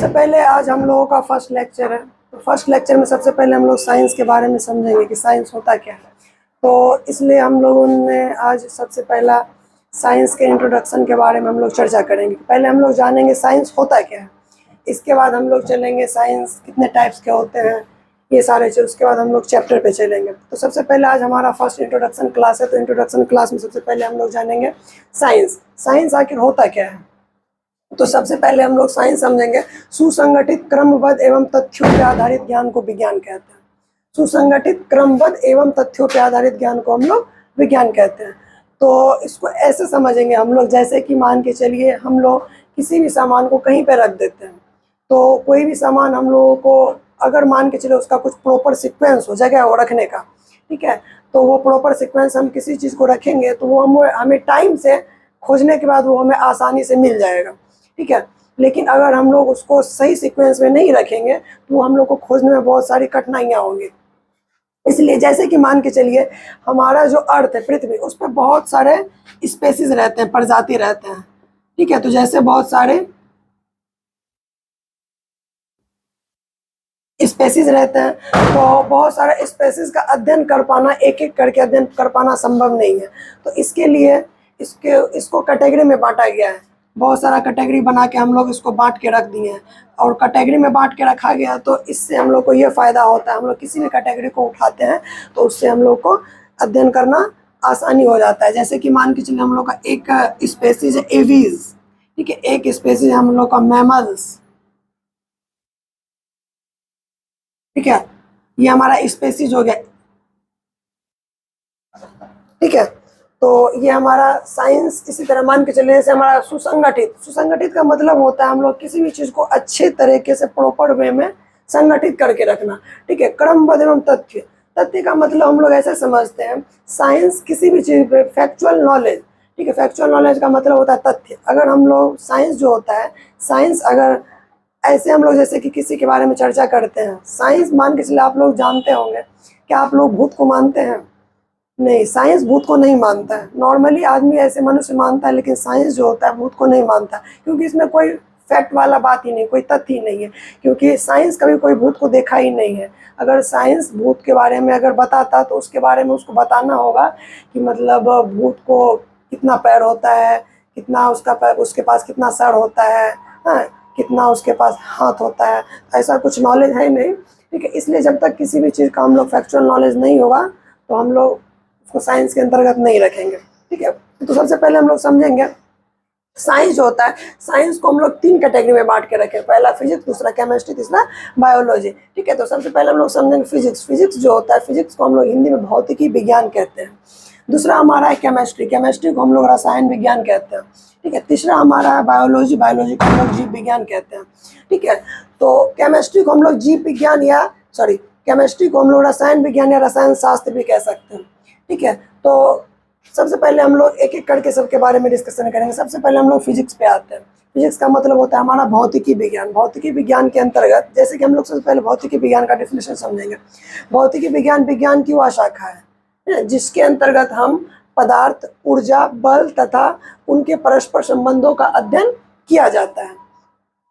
सबसे पहले आज हम लोगों का फर्स्ट लेक्चर है। तो फर्स्ट लेक्चर में सबसे पहले हम लोग साइंस के बारे में समझेंगे कि साइंस होता क्या है। तो इसलिए हम लोगों ने आज सबसे पहला साइंस के इंट्रोडक्शन के बारे में हम लोग चर्चा करेंगे। पहले हम लोग जानेंगे साइंस होता क्या है, इसके बाद हम लोग चलेंगे साइंस कितने टाइप्स के होते हैं, ये सारे चीज़। उसके बाद हम लोग चैप्टर पे चलेंगे। तो सबसे पहले आज हमारा फर्स्ट इंट्रोडक्शन क्लास है। तो इंट्रोडक्शन क्लास में सबसे पहले हम लोग जानेंगे साइंस। साइंस आखिर होता क्या है। तो सबसे पहले हम लोग साइंस समझेंगे। सुसंगठित, क्रमबद्ध एवं तथ्यों पर आधारित ज्ञान को विज्ञान कहते हैं। सुसंगठित, क्रमबद्ध एवं तथ्यों पर आधारित ज्ञान को हम लोग विज्ञान कहते हैं। तो इसको ऐसे समझेंगे हम लोग, जैसे कि मान के चलिए हम लोग किसी भी सामान को कहीं पे रख देते हैं। तो कोई भी सामान हम लोगों को अगर मान के चले उसका कुछ प्रॉपर सीक्वेंस हो जगह हो रखने का, ठीक है, तो वो प्रॉपर सीक्वेंस हम किसी चीज़ को रखेंगे तो वो हमें टाइम से खोजने के बाद वो हमें आसानी से मिल जाएगा, ठीक है। लेकिन अगर हम लोग उसको सही सीक्वेंस में नहीं रखेंगे तो हम लोग को खोजने में बहुत सारी कठिनाइयाँ होंगी। इसलिए जैसे कि मान के चलिए हमारा जो अर्थ है, पृथ्वी, उस पर बहुत सारे स्पेसीज रहते हैं, प्रजाति रहते हैं, ठीक है। तो जैसे बहुत सारे स्पेसीज रहते हैं, तो बहुत सारे स्पेसीज का अध्ययन कर पाना, एक एक करके अध्ययन कर पाना संभव नहीं है। तो इसके लिए इसको कैटेगरी में बांटा गया है। बहुत सारा कैटेगरी बना के हम लोग इसको बांट के रख दिए हैं। और कैटेगरी में बांट के रखा गया तो इससे हम लोग को ये फ़ायदा होता है, हम लोग किसी भी कैटेगरी को उठाते हैं तो उससे हम लोग को अध्ययन करना आसानी हो जाता है। जैसे कि मान के चलिए हम लोग का एक स्पेसीज है एवीज, ठीक है, एक स्पेसीज हम लोग का मैमल्स, ठीक है, ये हमारा स्पेसीज हो गया, ठीक है। तो ये हमारा साइंस। इसी तरह मान के चलिए जैसे हमारा सुसंगठित, सुसंगठित का मतलब होता है हम लोग किसी भी चीज़ को अच्छे तरीके से प्रॉपर वे में संगठित करके रखना, ठीक है। क्रमबद्ध एवं तथ्य, तथ्य का मतलब हम लोग ऐसे समझते हैं साइंस किसी भी चीज़ पे फैक्चुअल नॉलेज, ठीक है। फैक्चुअल नॉलेज का मतलब होता है तथ्य। अगर हम लोग साइंस जो होता है, साइंस अगर ऐसे हम लोग जैसे कि किसी के बारे में चर्चा करते हैं, साइंस मान के चलिए आप लोग जानते होंगे, क्या आप लोग भूत को मानते हैं? नहीं, साइंस भूत को नहीं मानता है। नॉर्मली आदमी ऐसे मनुष्य मानता है, लेकिन साइंस जो होता है भूत को नहीं मानता, क्योंकि इसमें कोई फैक्ट वाला बात ही नहीं, कोई तथ्य ही नहीं है, क्योंकि साइंस कभी कोई भूत को देखा ही नहीं है। अगर साइंस भूत के बारे में अगर बताता तो उसके बारे में उसको बताना होगा कि मतलब भूत को कितना पैर होता है, कितना उसके पास कितना सर होता है, हाँ, कितना उसके पास हाथ होता है। ऐसा कुछ नॉलेज है नहीं, ठीक है। इसलिए जब तक किसी भी चीज़ का हम लोग फैक्चुअल नॉलेज नहीं होगा तो हम लोग उसको साइंस के अंतर्गत नहीं रखेंगे, ठीक है। तो सबसे पहले हम लोग समझेंगे साइंस जो होता है, साइंस को हम लोग 3 कैटेगरी में बांट के रखें। पहला फिजिक्स, दूसरा केमिस्ट्री, तीसरा बायोलॉजी, ठीक है। तो सबसे पहले हम लोग समझेंगे फिजिक्स। फिजिक्स जो होता है, फिजिक्स को हम लोग हिंदी में भौतिकी विज्ञान कहते हैं। दूसरा हमारा है केमिस्ट्री, केमिस्ट्री को हम लोग रसायन विज्ञान कहते हैं, ठीक है। तीसरा हमारा है बायोलॉजी, बायोलॉजी को हम लोग जीव विज्ञान कहते हैं, ठीक है। तो केमिस्ट्री को हम लोग जीव विज्ञान केमिस्ट्री को हम लोग रसायन विज्ञान या रसायन शास्त्र भी कह सकते हैं, ठीक है। तो सबसे पहले हम लोग एक एक करके सबके बारे में डिस्कशन करेंगे। सबसे पहले हम लोग फिजिक्स पे आते हैं। फिजिक्स का मतलब होता है हमारा भौतिकी विज्ञान। भौतिकी विज्ञान के अंतर्गत जैसे कि हम लोग सबसे पहले भौतिकी विज्ञान का डेफिनेशन समझेंगे। भौतिकी विज्ञान विज्ञान की वह शाखा है जिसके अंतर्गत हम पदार्थ, ऊर्जा, बल तथा उनके परस्पर संबंधों का अध्ययन किया जाता है,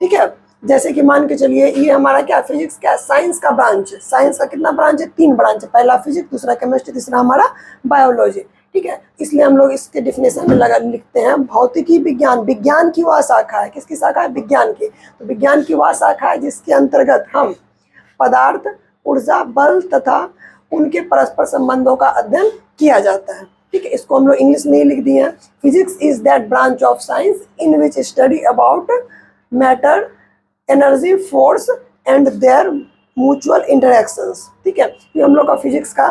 ठीक है। जैसे कि मान के चलिए ये हमारा क्या फिजिक्स, क्या साइंस का ब्रांच है। साइंस का कितना ब्रांच है? 3 ब्रांच है। पहला फिजिक्स, दूसरा केमिस्ट्री, तीसरा हमारा बायोलॉजी, ठीक है। इसलिए हम लोग इसके डिफिनेशन में लिखते हैं भौतिकी विज्ञान, विज्ञान की वह शाखा है। किसकी शाखा है? विज्ञान की। तो विज्ञान की वह शाखा है जिसके अंतर्गत हम पदार्थ, ऊर्जा, बल तथा उनके परस्पर संबंधों का अध्ययन किया जाता है, ठीक है। इसको हम लोग इंग्लिश में ही लिख दिए हैं। Physics is that branch of science in which study about matter, energy, force and there mutual interactions, ठीक है। ये हम लोग का फिजिक्स का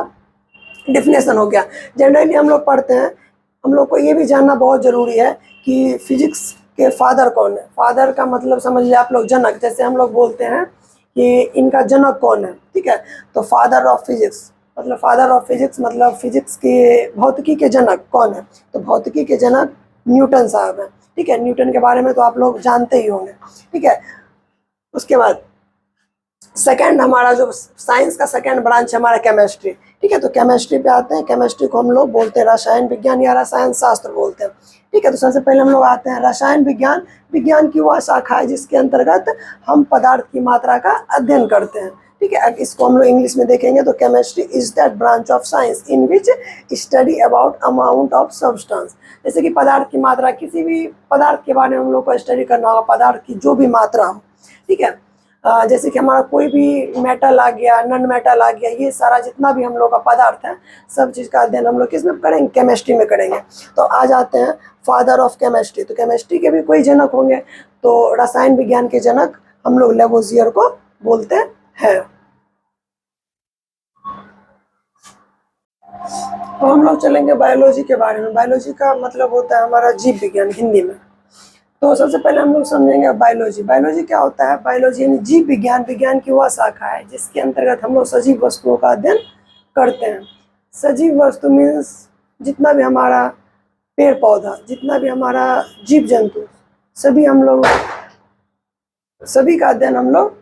डिफिनेशन हो गया। जनरली हम लोग पढ़ते हैं, हम लोग को ये भी जानना बहुत ज़रूरी है कि फिजिक्स के फादर कौन है। फादर का मतलब समझ लिया आप लोग जनक, जैसे हम लोग बोलते हैं कि इनका जनक कौन है, ठीक है। तो फादर ऑफ फिजिक्स मतलब फादर ऑफ फिजिक्स मतलब फिजिक्स के, भौतिकी के जनक कौन है? तो भौतिकी के जनक न्यूटन साहब हैं, ठीक है। न्यूटन के बारे में तो आप लोग जानते ही होंगे, ठीक है। उसके बाद सेकंड हमारा जो साइंस का सेकंड ब्रांच है हमारा केमिस्ट्री, ठीक है। तो केमिस्ट्री पे आते हैं। केमिस्ट्री को हम लोग बोलते हैं रसायन विज्ञान या रसायन शास्त्र बोलते हैं। ठीक है। तो सबसे पहले हम लोग आते हैं रसायन विज्ञान। विज्ञान की वह शाखा है जिसके अंतर्गत हम पदार्थ की मात्रा का अध्ययन करते हैं। ठीक है। अब इसको हम लोग इंग्लिश में देखेंगे तो chemistry is that branch of science in which study about amount of substance. जैसे कि पदार्थ की मात्रा, किसी भी पदार्थ के बारे में हम लोग को स्टडी करना होगा, पदार्थ की जो भी मात्रा हो। ठीक है। जैसे कि हमारा कोई भी मेटल आ गया, नॉन मेटल आ गया, ये सारा जितना भी हम लोग का पदार्थ है, सब चीज़ का अध्ययन हम लोग किस में करेंगे? केमिस्ट्री में करेंगे। तो आ जाते हैं फादर ऑफ केमिस्ट्री। तो केमिस्ट्री के भी कोई जनक होंगे, तो रसायन विज्ञान के जनक हम लोग लेवोजियर को बोलते हैं। तो हम लोग चलेंगे बायोलॉजी के बारे में। बायोलॉजी का मतलब होता है हमारा जीव विज्ञान हिंदी में। तो सबसे पहले हम लोग समझेंगे बायोलॉजी। बायोलॉजी क्या होता है? बायोलॉजी यानी जीव विज्ञान, विज्ञान की वह शाखा है जिसके अंतर्गत हम लोग सजीव वस्तुओं का अध्ययन करते हैं। सजीव वस्तु मीन्स जितना भी हमारा पेड़ पौधा, जितना भी हमारा जीव जंतु, सभी का अध्ययन हम लोग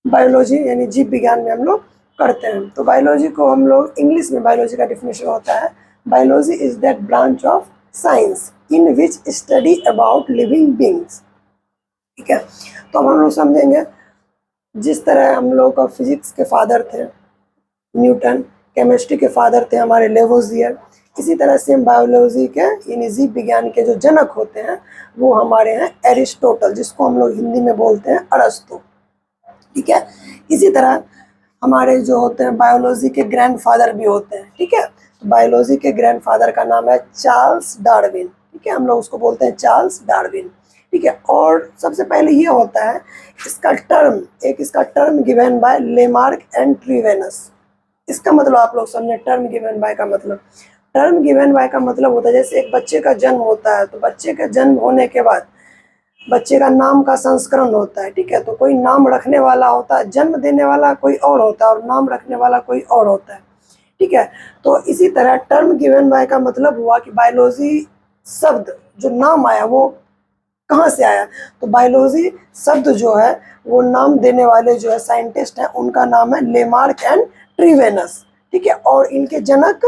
बायोलॉजी यानी जीव विज्ञान में हम लोग करते हैं। तो बायोलॉजी को हम लोग इंग्लिश में, बायोलॉजी का डिफिनेशन होता है biology is that branch of science in which study about living beings. ठीक है। तो अब हम लोग समझेंगे, जिस तरह हम लोग का फिजिक्स के फादर थे न्यूटन, केमिस्ट्री के फादर थे हमारे लेवोजियर, इसी तरह से हम बायोलॉजी के यानी जीव विज्ञान के जो जनक होते हैं वो हमारे हैं एरिस्टोटल, जिसको हम लोग हिंदी में बोलते हैं अरस्तु। ठीक है। इसी तरह हमारे जो होते हैं बायोलॉजी के ग्रैंडफादर भी होते हैं। ठीक है। तो बायोलॉजी के ग्रैंडफादर का नाम है चार्ल्स डार्विन। ठीक है। हम लोग उसको बोलते हैं चार्ल्स डार्विन। ठीक है। और सबसे पहले ये होता है इसका term given by Lamarck and Treviranus. इसका मतलब आप लोग समझे, टर्म गिवन बाय का मतलब, टर्म गिवन बाय का मतलब होता है जैसे एक बच्चे का जन्म होता है, तो बच्चे का जन्म होने के बाद बच्चे का नाम का संस्करण होता है। ठीक है। तो कोई नाम रखने वाला होता है, जन्म देने वाला कोई और होता है और नाम रखने वाला कोई और होता है। ठीक है। तो इसी तरह टर्म गिवन बाय का मतलब हुआ कि बायोलॉजी शब्द जो नाम आया वो कहाँ से आया? तो बायोलॉजी शब्द जो है वो नाम देने वाले जो है साइंटिस्ट हैं, उनका नाम है लेमार्क एंड ट्रीवेनस। ठीक है। और इनके जनक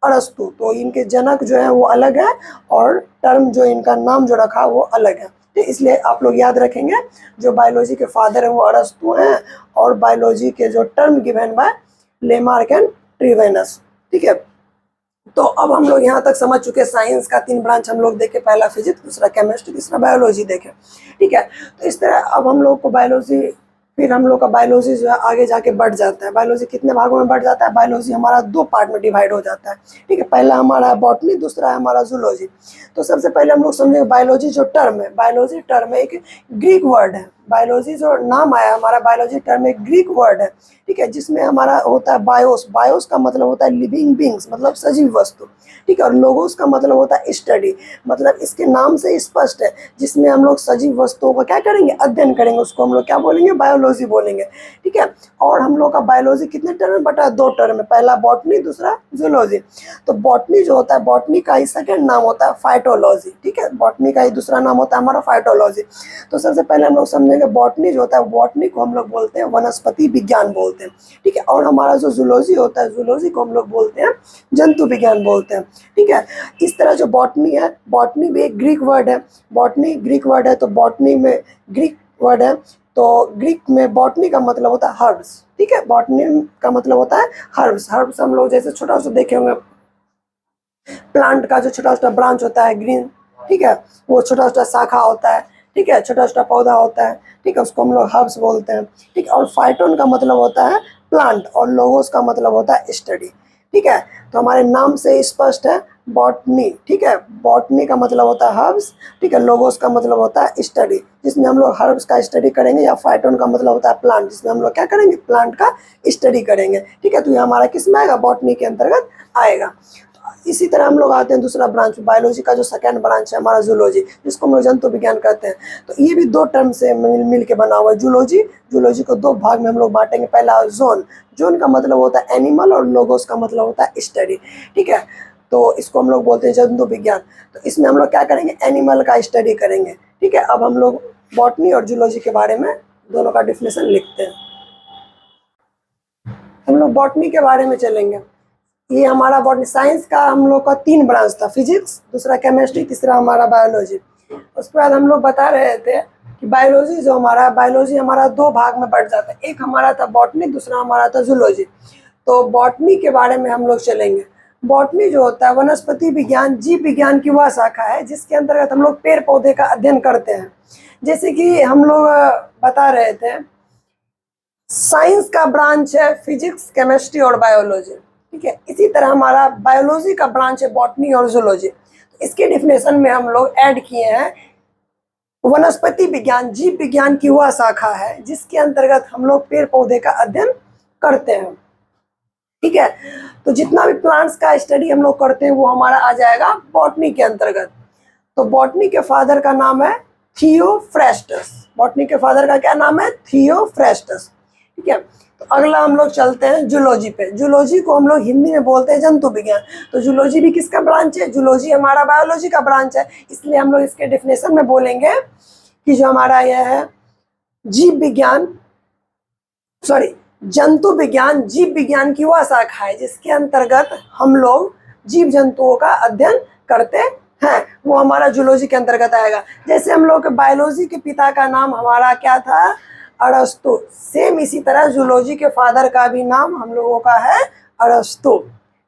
अरस्तु। तो इनके जनक जो है वो अलग है और टर्म जो इनका नाम जो रखा वो अलग है। तो इसलिए आप लोग याद रखेंगे, जो बायोलॉजी के फादर हैं वो अरस्तु हैं और बायोलॉजी के जो term given by Lamarck and Treviranus. ठीक है। तो अब हम लोग यहाँ तक समझ चुके हैं साइंस का 3 ब्रांच हम लोग देखे, पहला फिजिक्स, दूसरा केमिस्ट्री, तीसरा बायोलॉजी देखे। ठीक है। तो इस तरह अब हम लोग को बायोलॉजी, फिर हम लोग का बायोलॉजी जो है आगे जाके बढ़ जाता है। बायोलॉजी कितने भागों में बढ़ जाता है? बायोलॉजी हमारा 2 पार्ट में डिवाइड हो जाता है। ठीक है। पहला हमारा है बॉटनी, दूसरा है हमारा जूलॉजी। तो सबसे पहले हम लोग समझेंगे बायोलॉजी जो टर्म है, बायोलॉजी टर्म एक ग्रीक वर्ड है। बायोलॉजी जो नाम आया हमारा, बायोलॉजी टर्म एक ग्रीक वर्ड है। ठीक है। जिसमें हमारा होता है बायोस। बायोस का मतलब होता है लिविंग बींग्स, मतलब सजीव वस्तु। ठीक है। और लोगोस का मतलब होता है स्टडी, मतलब इसके नाम से स्पष्ट है, जिसमें हम लोग सजीव वस्तुओं का क्या करेंगे? अध्ययन करेंगे। उसको हम लोग क्या बोलेंगे? बायोलॉजी बोलेंगे। ठीक है। और हम लोग का बायोलॉजी कितने टर्म में बटा? 2 टर्म में, पहला बॉटनी, दूसरा जूलॉजी। तो बॉटनी जो होता है, बॉटनी का ही सेकंड नाम होता है फाइटोलॉजी। ठीक है। बॉटनी का ही दूसरा नाम होता है हमारा फाइटोलॉजी। तो सबसे पहले हम लोग समझेंगे बॉटनी जो होता है, बॉटनी को हम लोग बोलते हैं वनस्पति विज्ञान बोलते हैं। ठीक है। और हमारा जो जूलॉजी होता है, जूलॉजी को हम लोग बोलते हैं जंतु विज्ञान बोलते हैं। ठीक है। इस तरह जो बॉटनी है, बॉटनी भी एक ग्रीक वर्ड है। बॉटनी ग्रीक वर्ड है, तो बॉटनी में ग्रीक वर्ड है, तो ग्रीक में बॉटनी का मतलब होता है हर्ब्स। ठीक है। बॉटनी का मतलब होता है हर्ब्स। हर्ब्स हम लोग जैसे छोटा सा देखे होंगे, प्लांट का जो छोटा छोटा ब्रांच होता है ग्रीन, ठीक है, वो छोटा छोटा शाखा होता है। ठीक है। छोटा छोटा पौधा होता है। ठीक है। उसको हम लोग हर्ब्स बोलते हैं। ठीक है। और फाइटोन का मतलब होता है प्लांट और लोगोस का मतलब होता है स्टडी। ठीक है। तो हमारे नाम से स्पष्ट है बॉटनी। ठीक है। बॉटनी का मतलब होता है हर्ब्स। ठीक है। लोगोस का मतलब होता है स्टडी, जिसमें हम लोग हर्ब्स का स्टडी करेंगे। या फाइटोन का मतलब होता है प्लांट, जिसमें हम लोग क्या करेंगे? प्लांट का स्टडी करेंगे। ठीक है। तो ये हमारा किस में आएगा? बॉटनी के अंतर्गत आएगा। इसी तरह हम लोग आते हैं दूसरा ब्रांच, बायोलॉजी का जो सेकंड ब्रांच है हमारा जूलॉजी, जिसको हम लोग जंतु विज्ञान कहते हैं। तो ये भी 2 टर्म से मिल के बना हुआ है जूलॉजी। जूलॉजी को 2 भाग में हम लोग बांटेंगे। पहला जोन, जोन का मतलब होता है एनिमल और लोगोस का मतलब होता है स्टडी। ठीक है। तो इसको हम लोग बोलते हैं जंतु विज्ञान। तो इसमें हम लोग क्या करेंगे? एनिमल का स्टडी करेंगे। ठीक है। अब हम लोग बॉटनी और जूलॉजी के बारे में दोनों का डिफिनेशन लिखते हैं। हम लोग बॉटनी के बारे में चलेंगे। ये हमारा बॉटनी साइंस का हम लोग का 3 ब्रांच था, फिजिक्स, दूसरा केमिस्ट्री, तीसरा हमारा बायोलॉजी। उसके बाद हम लोग बता रहे थे कि बायोलॉजी जो हमारा, बायोलॉजी हमारा 2 भाग में बढ़ जाता है, एक हमारा था बॉटनी, दूसरा हमारा था जूलॉजी। तो बॉटनी के बारे में हम लोग चलेंगे। बॉटनी जो होता है वनस्पति विज्ञान, जीव विज्ञान की वह शाखा है जिसके अंतर्गत हम लोग पेड़ पौधे का अध्ययन करते हैं। जैसे कि हम लोग बता रहे थे, साइंस का ब्रांच है फिजिक्स, केमिस्ट्री और बायोलॉजी, ठीक है। इसी तरह हमारा बायोलॉजी का ब्रांच है बॉटनी और जूलॉजी। इसके डिफिनेशन में हम लोग ऐड किए हैं, वनस्पति विज्ञान जीव विज्ञान की वह शाखा है जिसके अंतर्गत हम लोग पेड़ पौधे का अध्ययन करते हैं, ठीक है। तो जितना भी प्लांट्स का स्टडी हम लोग करते हैं वो हमारा आ जाएगा बॉटनी के अंतर्गत। तो बॉटनी के फादर का नाम है थियोफ्रास्टस। बॉटनी के फादर का क्या नाम है? थियोफ्रास्टस, ठीक है। तो अगला हम लोग चलते हैं जूलॉजी पे। जूलॉजी को हम लोग हिंदी में बोलते हैं जंतु विज्ञान। तो जूलॉजी भी किसका ब्रांच है? जूलॉजी हमारा बायोलॉजी का ब्रांच है, इसलिए हम लोग इसके डिफिनेशन में बोलेंगे कि जो हमारा यह है जीव विज्ञान, सॉरी, जंतु विज्ञान जीव विज्ञान की वह शाखा है जिसके अंतर्गत हम लोग जीव जंतुओं का अध्ययन करते हैं, वो हमारा जूलॉजी के अंतर्गत आएगा। जैसे हम लोग बायोलॉजी के पिता का नाम हमारा क्या था? अरस्तु। सेम इसी तरह जूलॉजी के फादर का भी नाम हम लोगों का है अरस्तु,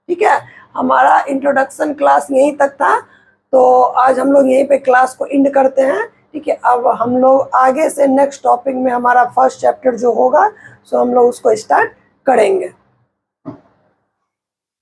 ठीक है। हमारा इंट्रोडक्शन क्लास यहीं तक था, तो आज हम लोग यहीं पे क्लास को एंड करते हैं, ठीक है। अब हम लोग आगे से नेक्स्ट टॉपिक में हमारा फर्स्ट चैप्टर जो होगा सो हम लोग उसको स्टार्ट करेंगे।